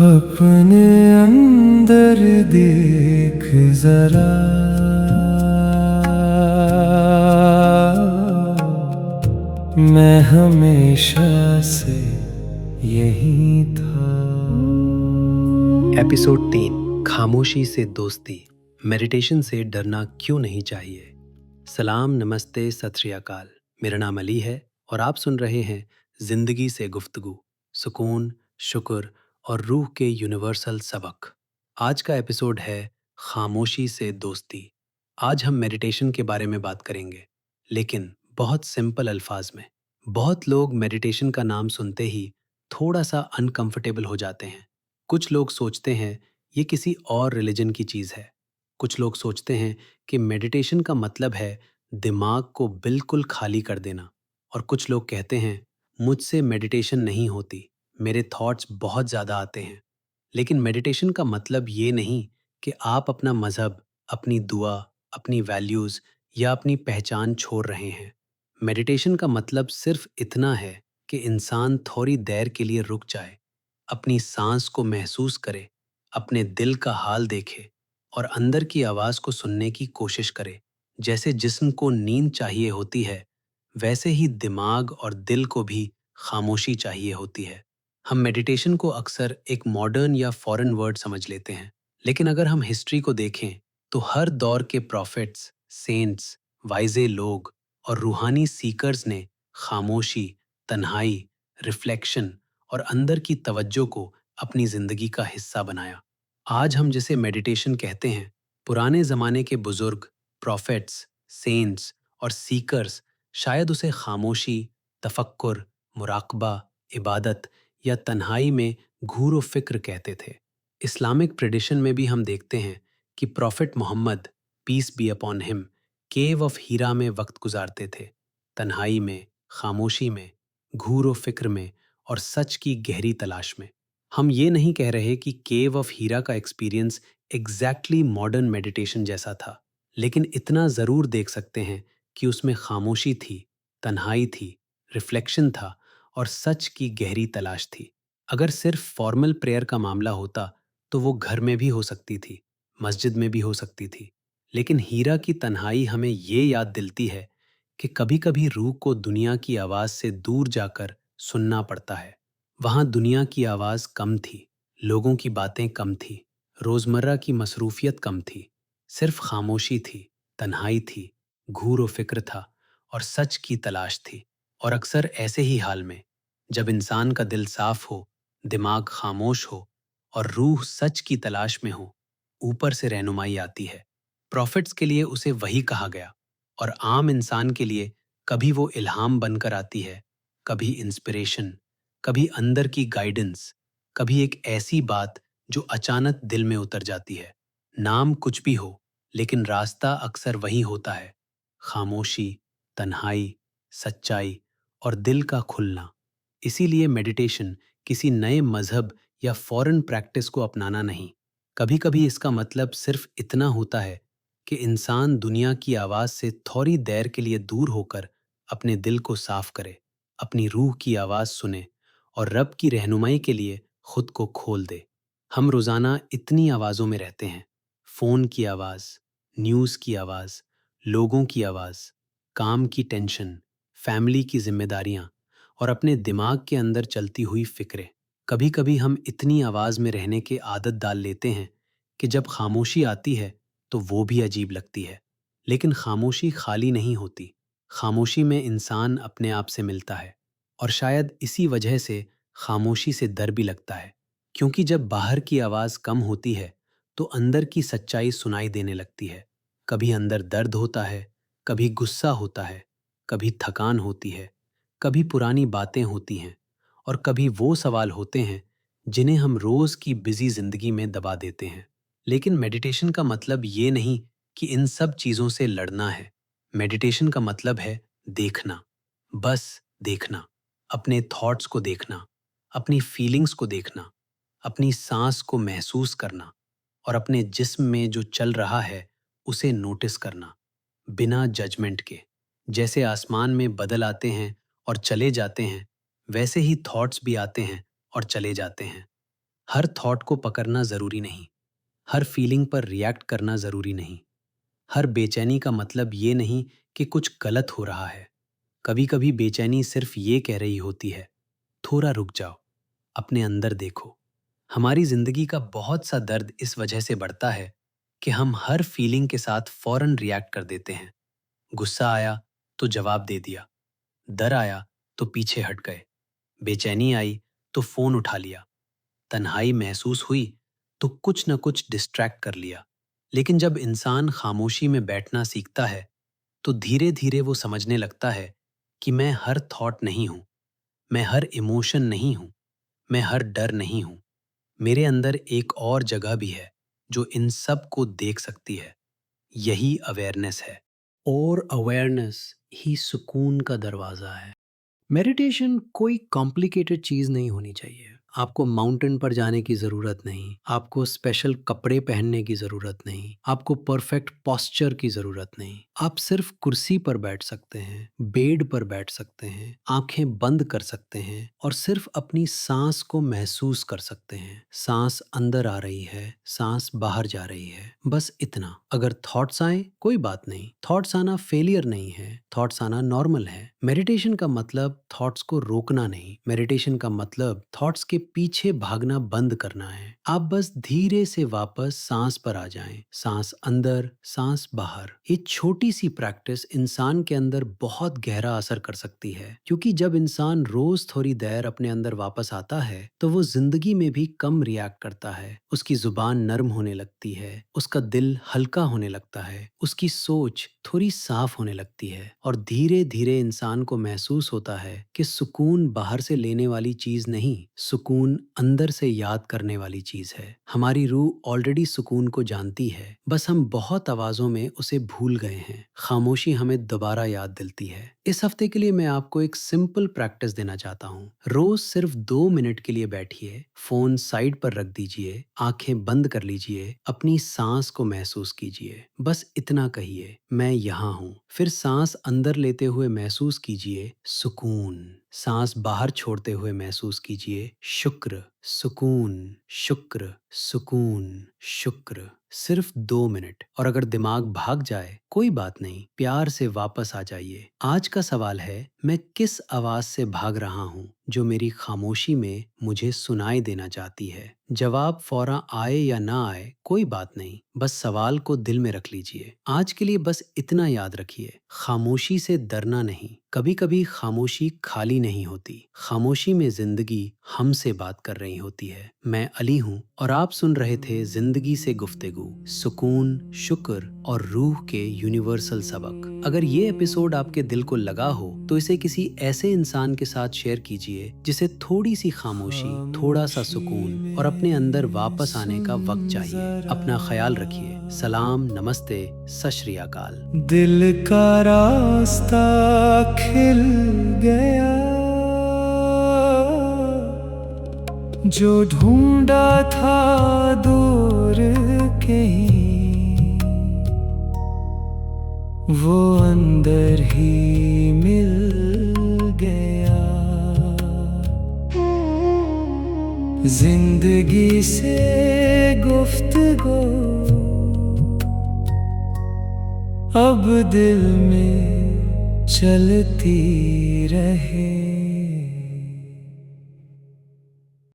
अपने अंदर देख जरा, मैं हमेशा से यही था। एपिसोड 3, खामोशी से दोस्ती। मेडिटेशन से डरना क्यों नहीं चाहिए। सलाम, नमस्ते, सत श्री अकाल। मेरा नाम अली है और आप सुन रहे हैं जिंदगी से गुफ्तगू, सुकून, शुक्र और रूह के यूनिवर्सल सबक। आज का एपिसोड है खामोशी से दोस्ती। आज हम मेडिटेशन के बारे में बात करेंगे, लेकिन बहुत सिंपल अल्फाज में। बहुत लोग मेडिटेशन का नाम सुनते ही थोड़ा सा अनकंफर्टेबल हो जाते हैं। कुछ लोग सोचते हैं ये किसी और रिलीजन की चीज़ है। कुछ लोग सोचते हैं कि मेडिटेशन का मतलब है दिमाग को बिल्कुल खाली कर देना। और कुछ लोग कहते हैं मुझसे मेडिटेशन नहीं होती, मेरे थॉट्स बहुत ज़्यादा आते हैं। लेकिन मेडिटेशन का मतलब ये नहीं कि आप अपना मज़हब, अपनी दुआ, अपनी वैल्यूज़ या अपनी पहचान छोड़ रहे हैं। मेडिटेशन का मतलब सिर्फ इतना है कि इंसान थोड़ी देर के लिए रुक जाए, अपनी सांस को महसूस करे, अपने दिल का हाल देखे और अंदर की आवाज़ को सुनने की कोशिश करे। जैसे जिस्म को नींद चाहिए होती है, वैसे ही दिमाग और दिल को भी खामोशी चाहिए होती है। हम मेडिटेशन को अक्सर एक मॉडर्न या फॉरेन वर्ड समझ लेते हैं, लेकिन अगर हम हिस्ट्री को देखें तो हर दौर के प्रॉफिट्स, सेंट्स, वाइजे लोग और रूहानी सीकर्स ने खामोशी, तन्हाई, रिफ्लेक्शन और अंदर की तवज्जो को अपनी जिंदगी का हिस्सा बनाया। आज हम जिसे मेडिटेशन कहते हैं, पुराने जमाने के बुजुर्ग, प्रॉफिट्स, सेंट्स और सीकर्स शायद उसे खामोशी, तफक्कुर, मुराकबा, इबादत या तन्हाई में घूर व फिक्र कहते थे। इस्लामिक ट्रेडिशन में भी हम देखते हैं कि prophet Mohammad, peace be upon him, cave of Hira में वक्त गुजारते थे। तन्हाई में, खामोशी में, घूर व फिक्र में और सच की गहरी तलाश में। हम ये नहीं कह रहे कि केव ऑफ हीरा का एक्सपीरियंस एग्जैक्टली मॉडर्न मेडिटेशन जैसा था, लेकिन इतना ज़रूर देख सकते हैं कि उसमें खामोशी थी, तन्हाई थी, रिफ्लेक्शन था और सच की गहरी तलाश थी। अगर सिर्फ फॉर्मल प्रेयर का मामला होता तो वो घर में भी हो सकती थी, मस्जिद में भी हो सकती थी। लेकिन हीरा की तन्हाई हमें ये याद दिलती है कि कभी-कभी रूह को दुनिया की आवाज़ से दूर जाकर सुनना पड़ता है। वहाँ दुनिया की आवाज़ कम थी, लोगों की बातें कम थी, रोज़मर्रा की मसरूफियत कम थी। सिर्फ खामोशी थी, तन्हाई थी, घूर व फिक्र था और सच की तलाश थी। और अक्सर ऐसे ही हाल में, जब इंसान का दिल साफ हो, दिमाग खामोश हो और रूह सच की तलाश में हो, ऊपर से रहनुमाई आती है। प्रॉफिट्स के लिए उसे वही कहा गया और आम इंसान के लिए कभी वो इल्हाम बनकर आती है, कभी इंस्पिरेशन, कभी अंदर की गाइडेंस, कभी एक ऐसी बात जो अचानक दिल में उतर जाती है। नाम कुछ भी हो, लेकिन रास्ता अक्सर वही होता है, खामोशी, तन्हाई, सच्चाई और दिल का खुलना। इसीलिए मेडिटेशन किसी नए मजहब या फॉरेन प्रैक्टिस को अपनाना नहीं। कभी-कभी इसका मतलब सिर्फ इतना होता है कि इंसान दुनिया की आवाज़ से थोड़ी देर के लिए दूर होकर अपने दिल को साफ करे, अपनी रूह की आवाज़ सुने और रब की रहनुमाई के लिए खुद को खोल दे। हम रोज़ाना इतनी आवाज़ों में रहते हैं, फ़ोन की आवाज़, न्यूज़ की आवाज़, लोगों की आवाज़, काम की टेंशन, फैमिली की जिम्मेदारियाँ और अपने दिमाग के अंदर चलती हुई फिक्रें। कभी-कभी हम इतनी आवाज़ में रहने की आदत डाल लेते हैं कि जब खामोशी आती है तो वो भी अजीब लगती है। लेकिन खामोशी खाली नहीं होती। खामोशी में इंसान अपने आप से मिलता है और शायद इसी वजह से खामोशी से डर भी लगता है। क्योंकि जब बाहर की आवाज़ कम होती है तो अंदर की सच्चाई सुनाई देने लगती है। कभी अंदर दर्द होता है, कभी गुस्सा होता है, कभी थकान होती है, कभी पुरानी बातें होती हैं और कभी वो सवाल होते हैं जिन्हें हम रोज़ की बिजी ज़िंदगी में दबा देते हैं। लेकिन मेडिटेशन का मतलब ये नहीं कि इन सब चीज़ों से लड़ना है। मेडिटेशन का मतलब है देखना, बस देखना, अपने थॉट्स को देखना, अपनी फीलिंग्स को देखना, अपनी सांस को महसूस करना और अपने जिस्म में जो चल रहा है उसे नोटिस करना, बिना जजमेंट के। जैसे आसमान में बादल आते हैं और चले जाते हैं, वैसे ही थॉट्स भी आते हैं और चले जाते हैं। हर थॉट को पकड़ना ज़रूरी नहीं, हर फीलिंग पर रिएक्ट करना ज़रूरी नहीं, हर बेचैनी का मतलब ये नहीं कि कुछ गलत हो रहा है। कभी कभी बेचैनी सिर्फ ये कह रही होती है, थोड़ा रुक जाओ, अपने अंदर देखो। हमारी जिंदगी का बहुत सा दर्द इस वजह से बढ़ता है कि हम हर फीलिंग के साथ फौरन रिएक्ट कर देते हैं। गुस्सा आया तो जवाब दे दिया, डर आया तो पीछे हट गए, बेचैनी आई तो फोन उठा लिया, तन्हाई महसूस हुई तो कुछ न कुछ डिस्ट्रैक्ट कर लिया। लेकिन जब इंसान खामोशी में बैठना सीखता है तो धीरे धीरे वो समझने लगता है कि मैं हर थॉट नहीं हूं, मैं हर इमोशन नहीं हूं, मैं हर डर नहीं हूं। मेरे अंदर एक और जगह भी है जो इन सब को देख सकती है। यही अवेयरनेस है। और अवेयरनेस ही सुकून का दरवाज़ा है। मेडिटेशन कोई कॉम्प्लिकेटेड चीज़ नहीं होनी चाहिए। आपको माउंटेन पर जाने की ज़रूरत नहीं, आपको स्पेशल कपड़े पहनने की ज़रूरत नहीं, आपको परफेक्ट पोस्चर की ज़रूरत नहीं। आप सिर्फ कुर्सी पर बैठ सकते हैं, बेड पर बैठ सकते हैं, आंखें बंद कर सकते हैं और सिर्फ अपनी सांस को महसूस कर सकते हैं। सांस अंदर आ रही है, सांस बाहर जा रही है, बस इतना। अगर थॉट्स आए कोई बात नहीं, थॉट्स आना फेलियर नहीं है, थॉट्स आना नॉर्मल है। मेडिटेशन का मतलब थॉट्स को रोकना नहीं, मेडिटेशन का मतलब थॉट्स के पीछे भागना बंद करना है। आप बस धीरे से वापस सांस पर आ जाएं, सांस अंदर, सांस बाहर। ये छोटी सी प्रैक्टिस इंसान के अंदर बहुत गहरा असर कर सकती है, क्योंकि जब इंसान रोज थोड़ी देर अपने अंदर वापस आता है तो वो जिंदगी में भी कम रिएक्ट करता है। उसकी जुबान नरम होने लगती है, उसका दिल हल्का होने लगता है, उसकी सोच थोड़ी साफ होने लगती है और धीरे धीरे इंसान को महसूस होता है कि सुकून बाहर से लेने वाली चीज नहीं, सुकून अंदर से याद करने वाली चीज है। हमारी रूह ऑलरेडी सुकून को जानती है, बस हम बहुत आवाजों में उसे भूल गए हैं। खामोशी हमें दोबारा याद दिलती है। इस हफ्ते के लिए मैं आपको एक सिंपल प्रैक्टिस देना चाहता हूँ। रोज सिर्फ 2 मिनट के लिए बैठिए, फोन साइड पर रख दीजिए, आंखें बंद कर लीजिए, अपनी सांस को महसूस कीजिए। बस इतना कहिए, मैं यहाँ हूँ। फिर सांस अंदर लेते हुए महसूस कीजिए सुकून, सांस बाहर छोड़ते हुए महसूस कीजिए शुक्र, सुकून, शुक्र, सुकून, शुक्र। सिर्फ 2 मिनट। और अगर दिमाग भाग जाए कोई बात नहीं, प्यार से वापस आ जाइए। आज का सवाल है, मैं किस आवाज से भाग रहा हूँ जो मेरी खामोशी में मुझे सुनाई देना चाहती है। जवाब फौरन आए या ना आए कोई बात नहीं, बस सवाल को दिल में रख लीजिए। आज के लिए बस इतना याद रखिए, खामोशी से डरना नहीं। कभी कभी खामोशी खाली नहीं होती, खामोशी में जिंदगी हमसे बात कर रही होती है। मैं अली हूँ और आप सुन रहे थे जिंदगी से गुफ्तगू, सुकून, शुक्र और रूह के यूनिवर्सल सबक। अगर ये एपिसोड आपके दिल को लगा हो तो इसे किसी ऐसे इंसान के साथ शेयर कीजिए जिसे थोड़ी सी खामोशी, थोड़ा सा सुकून और अपने अंदर वापस आने का वक्त चाहिए। अपना ख्याल रखिए। सलाम, नमस्ते, सत श्री अकाल। दिल का रास्ता खिल गया, जो ढूंढा था दूर कहीं, वो अंदर ही मिल गया। जिंदगी से गुफ्तगू अब दिल में चलती रहे।